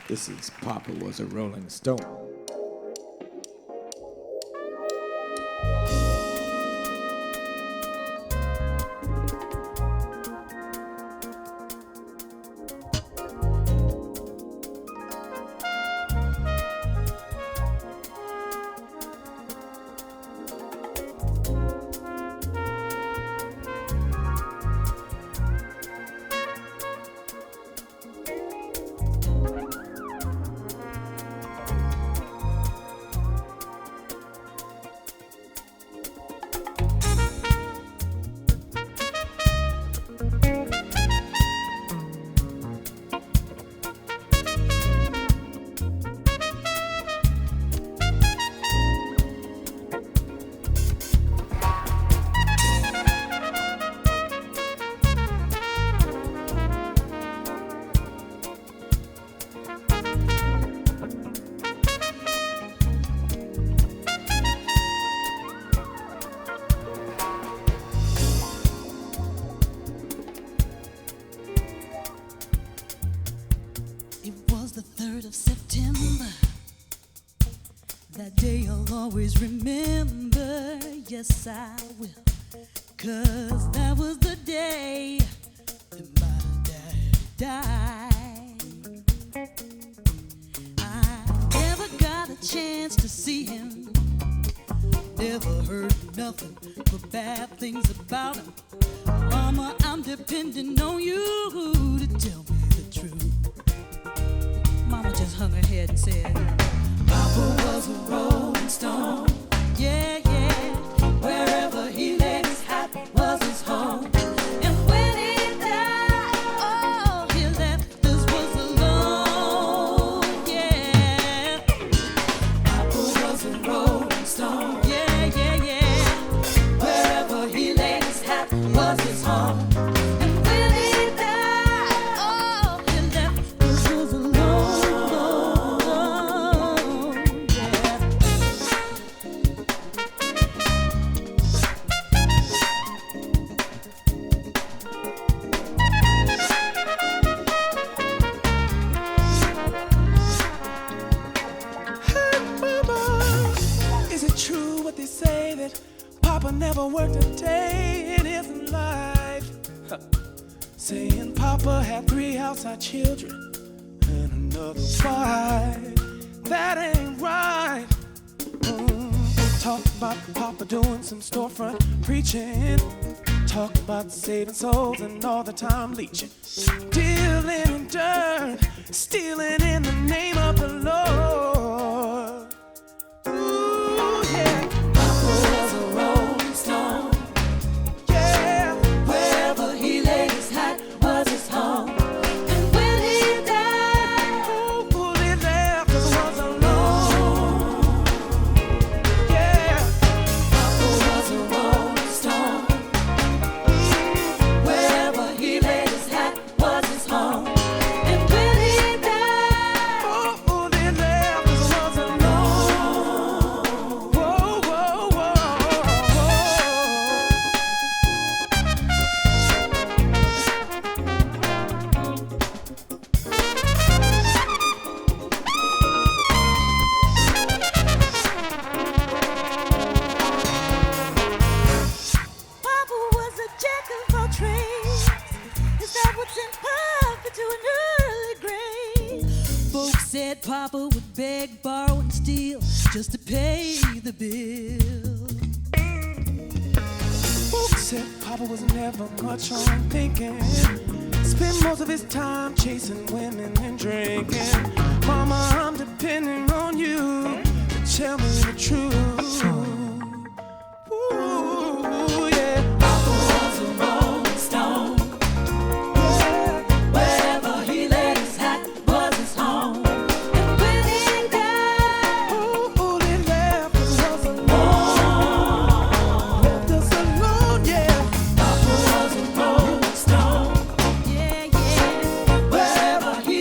This is Papa Was a Rolling Stone. The 3rd of September, that day I'll always remember, yes I will, 'cause that was the day that my dad died. I never got a chance to see him, never heard nothing but bad things about him. Mama, I'm depending on you to tell me the truth. Mama just hung her head and said, Papa was a rolling stone. Yeah, yeah. Wherever he laid his hat was his home. And when he died, all he left us was alone. Yeah. Papa was a rolling stone. Yeah, yeah, yeah. Wherever he laid his hat was his home. Papa never worked a day in his life. Saying Papa had 3 outside children and another 5. That ain't right. Talk about Papa doing some storefront preaching. Talk about saving souls and all the time leeching. Dealing in dirt, stealing in the name of the Lord. Ooh, yeah. Said Papa would beg, borrow, and steal just to pay the bill. Folks said Papa was never much on thinking. Spent most of his time chasing women and drinking. Mama, I'm depending on you to tell me the truth. Ooh, yeah. Papa was a rolling stone. Yeah. Wherever he laid his hat was his home. Yeah, yeah. Wherever he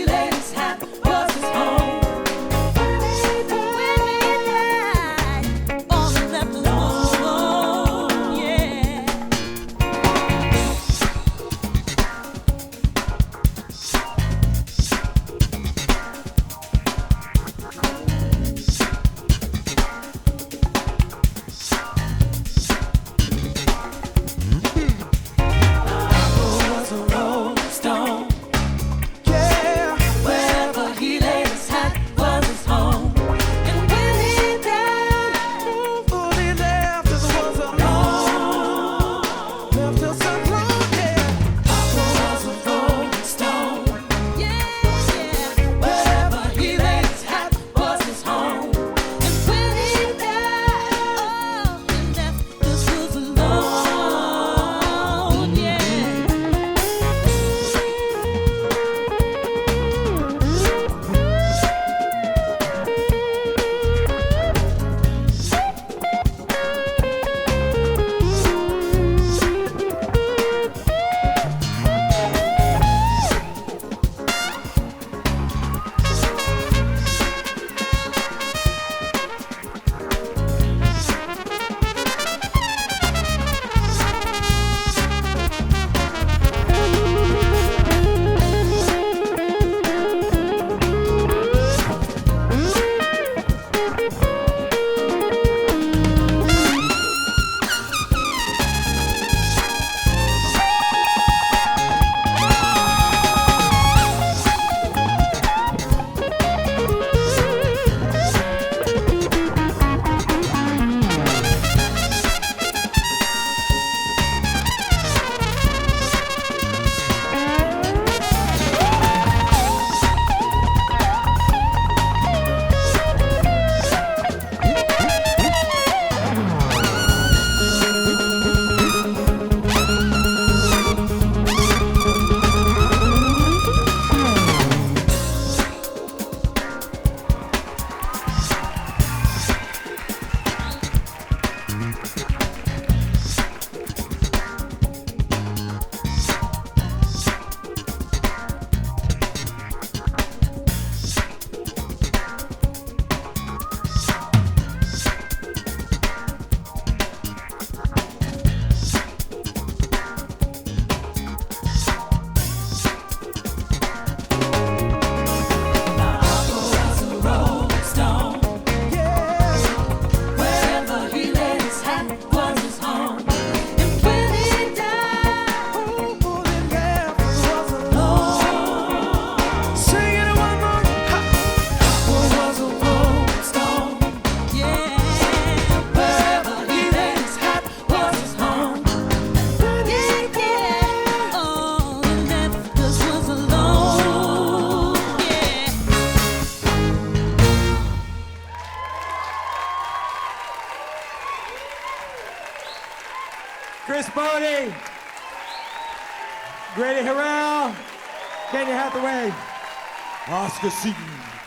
Chris Bodie, Grady Harrell, Kenya Hathaway, Oscar Seaton.